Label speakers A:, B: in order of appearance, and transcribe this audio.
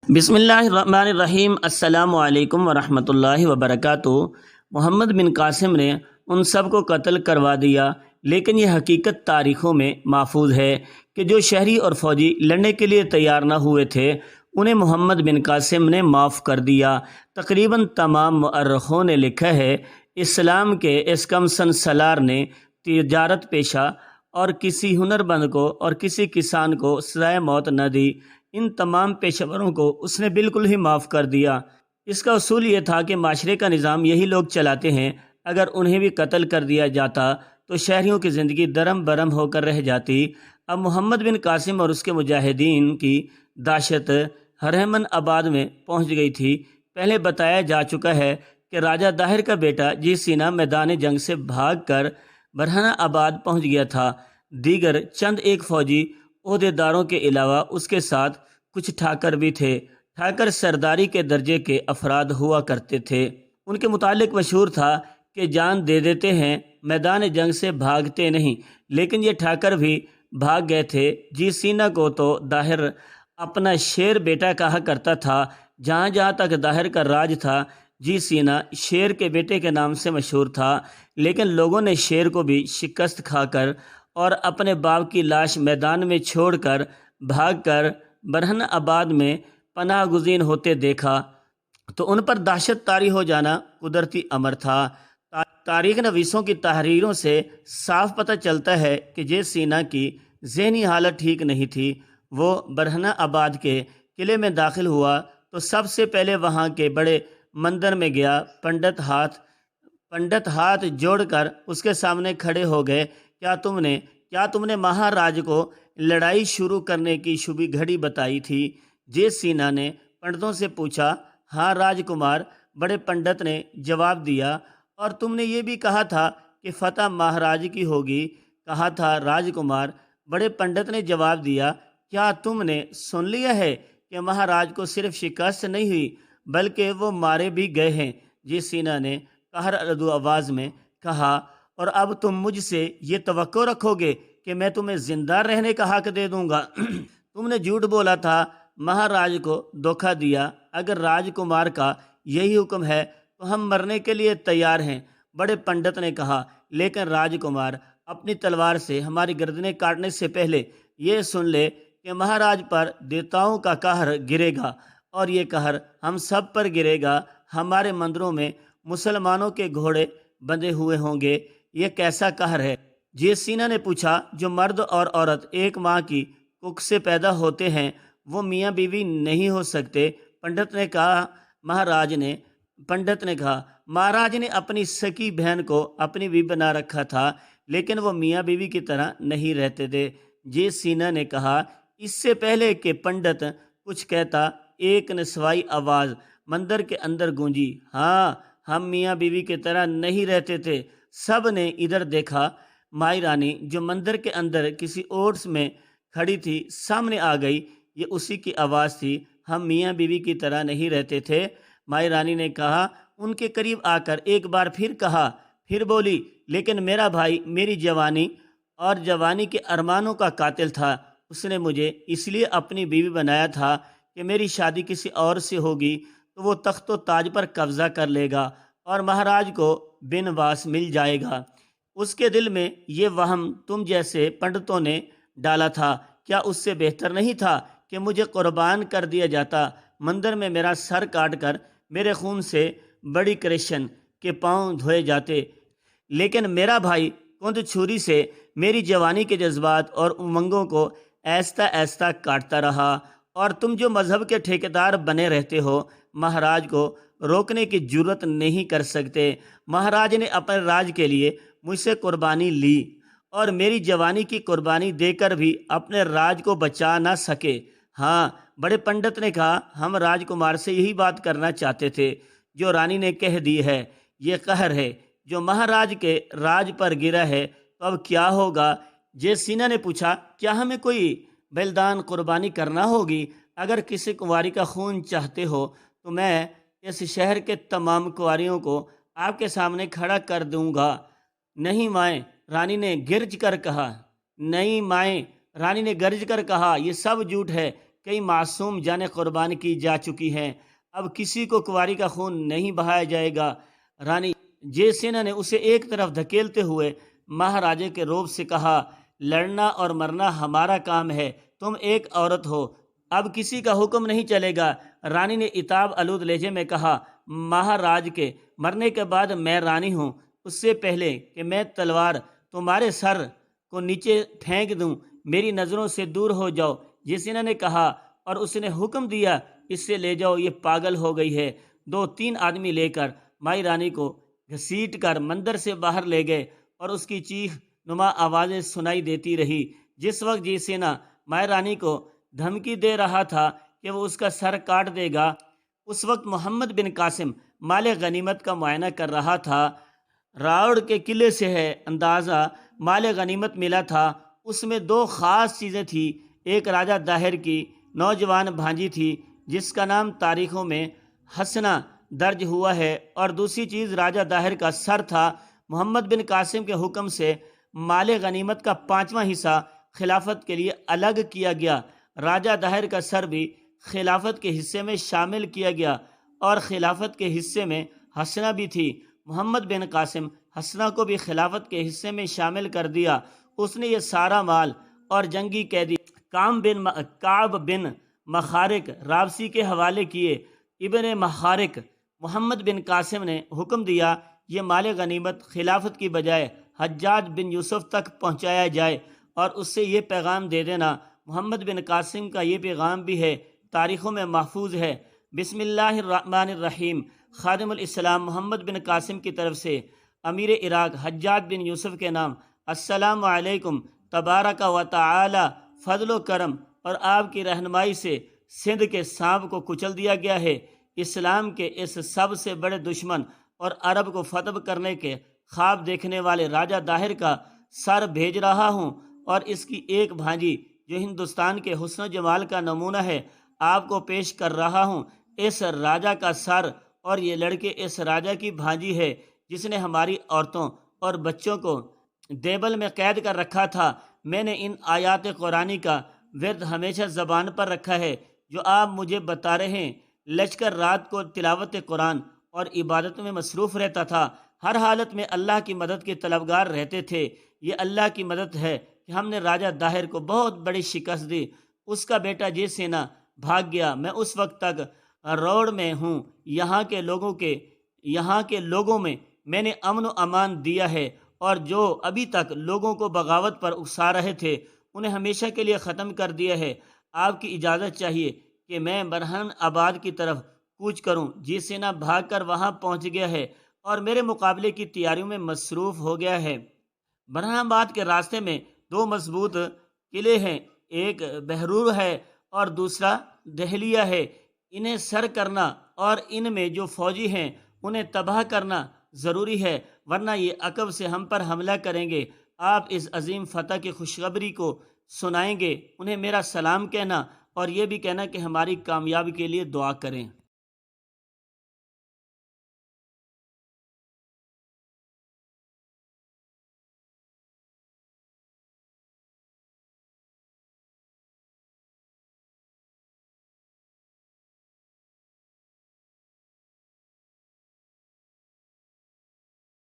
A: بسم اللہ الرحمن الرحیم۔ السلام علیکم ورحمۃ اللہ وبرکاتہ۔ محمد بن قاسم نے ان سب کو قتل کروا دیا، لیکن یہ حقیقت تاریخوں میں محفوظ ہے کہ جو شہری اور فوجی لڑنے کے لیے تیار نہ ہوئے تھے انہیں محمد بن قاسم نے معاف کر دیا۔ تقریباً تمام مؤرخوں نے لکھا ہے اسلام کے اس کم سن سالار نے تجارت پیشہ اور کسی ہنرمند کو اور کسی کسان کو سزائے موت نہ دی، ان تمام پیشہ وروں کو اس نے بالکل ہی معاف کر دیا۔ اس کا اصول یہ تھا کہ معاشرے کا نظام یہی لوگ چلاتے ہیں، اگر انہیں بھی قتل کر دیا جاتا تو شہریوں کی زندگی درم برم ہو کر رہ جاتی۔ اب محمد بن قاسم اور اس کے مجاہدین کی دہشت ہرہمن آباد میں پہنچ گئی تھی۔ پہلے بتایا جا چکا ہے کہ راجہ داہر کا بیٹا جی سینا میدان جنگ سے بھاگ کر برہنہ آباد پہنچ گیا تھا۔ دیگر چند ایک فوجی عہدیداروں کے علاوہ اس کے ساتھ کچھ ٹھاکر بھی تھے۔ ٹھاکر سرداری کے درجے کے افراد ہوا کرتے تھے۔ ان کے متعلق مشہور تھا کہ جان دے دیتے ہیں، میدان جنگ سے بھاگتے نہیں، لیکن یہ ٹھاکر بھی بھاگ گئے تھے۔ جی سینا کو تو داہر اپنا شیر بیٹا کہا کرتا تھا۔ جہاں جہاں تک داہر کا راج تھا جی سینا شیر کے بیٹے کے نام سے مشہور تھا، لیکن لوگوں نے شیر کو بھی شکست کھا کر اور اپنے باپ کی لاش میدان میں چھوڑ کر بھاگ کر برہنہ آباد میں پناہ گزین ہوتے دیکھا، تو ان پر دہشت طاری ہو جانا قدرتی امر تھا۔ تاریخ نویسوں کی تحریروں سے صاف پتہ چلتا ہے کہ جے سینا کی ذہنی حالت ٹھیک نہیں تھی۔ وہ برہنہ آباد کے قلعے میں داخل ہوا تو سب سے پہلے وہاں کے بڑے مندر میں گیا۔ پنڈت ہاتھ جوڑ کر اس کے سامنے کھڑے ہو گئے۔ کیا تم نے مہاراج کو لڑائی شروع کرنے کی شبھی گھڑی بتائی تھی؟ جے سینا نے پنڈتوں سے پوچھا۔ ہاں راجکمار، بڑے پنڈت نے جواب دیا۔ اور تم نے یہ بھی کہا تھا کہ فتح مہاراج کی ہوگی؟ کہا تھا راجکمار۔ بڑے پنڈت نے جواب دیا۔ کیا تم نے سن لیا ہے کہ مہاراج کو صرف شکست نہیں ہوئی بلکہ وہ مارے بھی گئے ہیں؟ جے سینا نے قہر آلود آواز میں کہا۔ اور اب تم مجھ سے یہ توقع رکھو گے کہ میں تمہیں زندہ رہنے کا حق دے دوں گا؟ تم نے جھوٹ بولا تھا، مہاراج کو دھوکہ دیا۔ اگر راجکمار کا یہی حکم ہے تو ہم مرنے کے لیے تیار ہیں، بڑے پنڈت نے کہا۔ لیکن راجکمار، اپنی تلوار سے ہماری گردنیں کاٹنے سے پہلے یہ سن لے کہ مہاراج پر دیوتاؤں کا قہر گرے گا، اور یہ قہر ہم سب پر گرے گا۔ ہمارے مندروں میں مسلمانوں کے گھوڑے بندھے ہوئے ہوں گے۔ یہ کیسا قہر ہے؟ جے سینا نے پوچھا۔ جو مرد اور عورت ایک ماں کی ککھ سے پیدا ہوتے ہیں وہ میاں بیوی نہیں ہو سکتے، پنڈت نے کہا۔ مہاراج نے اپنی سکی بہن کو اپنی بیوی بنا رکھا تھا، لیکن وہ میاں بیوی کی طرح نہیں رہتے تھے۔ جے سینا نے کہا۔ اس سے پہلے کہ پنڈت کچھ کہتا، ایک نسوائی آواز مندر کے اندر گونجی۔ ہاں، ہم میاں بیوی کی طرح نہیں رہتے تھے۔ سب نے ادھر دیکھا۔ مائی رانی جو مندر کے اندر کسی اوٹس میں کھڑی تھی سامنے آ گئی۔ یہ اسی کی آواز تھی، ہم میاں بیوی کی طرح نہیں رہتے تھے۔ مائی رانی نے کہا۔ ان کے قریب آ کر ایک بار پھر کہا، پھر بولی، لیکن میرا بھائی میری جوانی اور جوانی کے ارمانوں کا قاتل تھا۔ اس نے مجھے اس لیے اپنی بیوی بنایا تھا کہ میری شادی کسی اور سے ہوگی تو وہ تخت و تاج پر قبضہ کر لے گا اور مہاراج کو بن واس مل جائے گا۔ اس کے دل میں یہ وہم تم جیسے پنڈتوں نے ڈالا تھا۔ کیا اس سے بہتر نہیں تھا کہ مجھے قربان کر دیا جاتا، مندر میں میرا سر کاٹ کر میرے خون سے بڑی کرشن کے پاؤں دھوئے جاتے؟ لیکن میرا بھائی کند چھری سے میری جوانی کے جذبات اور امنگوں کو ایستا ایستا کاٹتا رہا، اور تم جو مذہب کے ٹھیکیدار بنے رہتے ہو مہاراج کو روکنے کی جرت نہیں کر سکتے۔ مہاراج نے اپنے راج کے لیے مجھ سے قربانی لی اور میری جوانی کی قربانی دے کر بھی اپنے راج کو بچا نہ سکے۔ ہاں، بڑے پنڈت نے کہا۔ ہم راجکمار سے یہی بات کرنا چاہتے تھے جو رانی نے کہہ دی ہے۔ یہ قہر ہے جو مہاراج کے راج پر گرا ہے، تو اب کیا ہوگا؟ جے سینا نے پوچھا۔ کیا ہمیں کوئی بلیدان قربانی کرنا ہوگی؟ اگر کسی کنواری کا خون چاہتے ہو تو میں اس شہر کے تمام کنواریوں کو آپ کے سامنے کھڑا کر دوں گا۔ نہیں مائیں، رانی نے گرج کر کہا۔ یہ سب جھوٹ ہے کئی معصوم جانیں قربان کی جا چکی ہیں، اب کسی کو کنواری کا خون نہیں بہایا جائے گا۔ رانی جے سینا نے اسے ایک طرف دھکیلتے ہوئے مہاراجے کے روب سے کہا، لڑنا اور مرنا ہمارا کام ہے، تم ایک عورت ہو، اب کسی کا حکم نہیں چلے گا۔ رانی نے عتاب آلود لہجے میں کہا، مہاراج کے مرنے کے بعد میں رانی ہوں، اس سے پہلے کہ میں تلوار تمہارے سر کو نیچے پھینک دوں، میری نظروں سے دور ہو جاؤ۔ جیسینا نے کہا اور اس نے حکم دیا، اس سے لے جاؤ، یہ پاگل ہو گئی ہے۔ 2-3 آدمی لے کر مائی رانی کو گھسیٹ کر مندر سے باہر لے گئے اور اس کی چیخ نما آوازیں سنائی دیتی رہی۔ جس وقت جیسینا مائی رانی کو دھمکی دے رہا تھا کہ وہ اس کا سر کاٹ دے گا، اس وقت محمد بن قاسم مال غنیمت کا معائنہ کر رہا تھا۔ راوڑ کے قلعے سے ہے اندازہ مال غنیمت ملا تھا، اس میں 2 خاص چیزیں تھیں۔ ایک راجہ داہر کی نوجوان بھانجی تھی جس کا نام تاریخوں میں حسنہ درج ہوا ہے، اور دوسری چیز راجہ داہر کا سر تھا۔ محمد بن قاسم کے حکم سے مال غنیمت کا 5واں حصہ خلافت کے لیے الگ کیا گیا۔ راجہ داہر کا سر بھی خلافت کے حصے میں شامل کیا گیا اور خلافت کے حصے میں حسنہ بھی تھی۔ محمد بن قاسم حسنہ کو بھی خلافت کے حصے میں شامل کر دیا۔ اس نے یہ سارا مال اور جنگی قیدی کعب بن مخارق رابسی کے حوالے کیے۔ ابن مخارق محمد بن قاسم نے حکم دیا، یہ مال غنیمت خلافت کی بجائے حجاج بن یوسف تک پہنچایا جائے اور اس سے یہ پیغام دے دینا۔ محمد بن قاسم کا یہ پیغام بھی ہے، تاریخوں میں محفوظ ہے۔ بسم اللہ الرحمن الرحیم۔ خادم الاسلام محمد بن قاسم کی طرف سے امیر عراق حجاج بن یوسف کے نام، السلام علیکم، تبارک و تعالی فضل و کرم اور آپ کی رہنمائی سے سندھ کے سانپ کو کچل دیا گیا ہے۔ اسلام کے اس سب سے بڑے دشمن اور عرب کو فتح کرنے کے خواب دیکھنے والے راجہ داہر کا سر بھیج رہا ہوں، اور اس کی ایک بھانجی جو ہندوستان کے حسن و جمال کا نمونہ ہے آپ کو پیش کر رہا ہوں۔ اس راجہ کا سر اور یہ لڑکے اس راجہ کی بھانجی ہے جس نے ہماری عورتوں اور بچوں کو دیبل میں قید کر رکھا تھا۔ میں نے ان آیات قرآنی کا ورد ہمیشہ زبان پر رکھا ہے جو آپ مجھے بتا رہے ہیں۔ لشکر رات کو تلاوت قرآن اور عبادت میں مصروف رہتا تھا، ہر حالت میں اللہ کی مدد کے طلبگار رہتے تھے۔ یہ اللہ کی مدد ہے کہ ہم نے راجہ داہر کو بہت بڑی شکست دی، اس کا بیٹا جے سینا بھاگ گیا۔ میں اس وقت تک روڑ میں ہوں، یہاں کے لوگوں میں نے امن و امان دیا ہے، اور جو ابھی تک لوگوں کو بغاوت پر اکسا رہے تھے انہیں ہمیشہ کے لیے ختم کر دیا ہے۔ آپ کی اجازت چاہیے کہ میں برہن آباد کی طرف کوچ کروں۔ جی سینا بھاگ کر وہاں پہنچ گیا ہے اور میرے مقابلے کی تیاریوں میں مصروف ہو گیا ہے۔ برہن آباد کے راستے میں 2 مضبوط قلعے ہیں، ایک بہرور ہے اور دوسرا دہلیہ ہے۔ انہیں سر کرنا اور ان میں جو فوجی ہیں انہیں تباہ کرنا ضروری ہے، ورنہ یہ عقب سے ہم پر حملہ کریں گے۔ آپ اس عظیم فتح کی خوشخبری کو سنائیں گے، انہیں میرا سلام کہنا اور یہ بھی کہنا کہ ہماری کامیابی کے لیے دعا کریں۔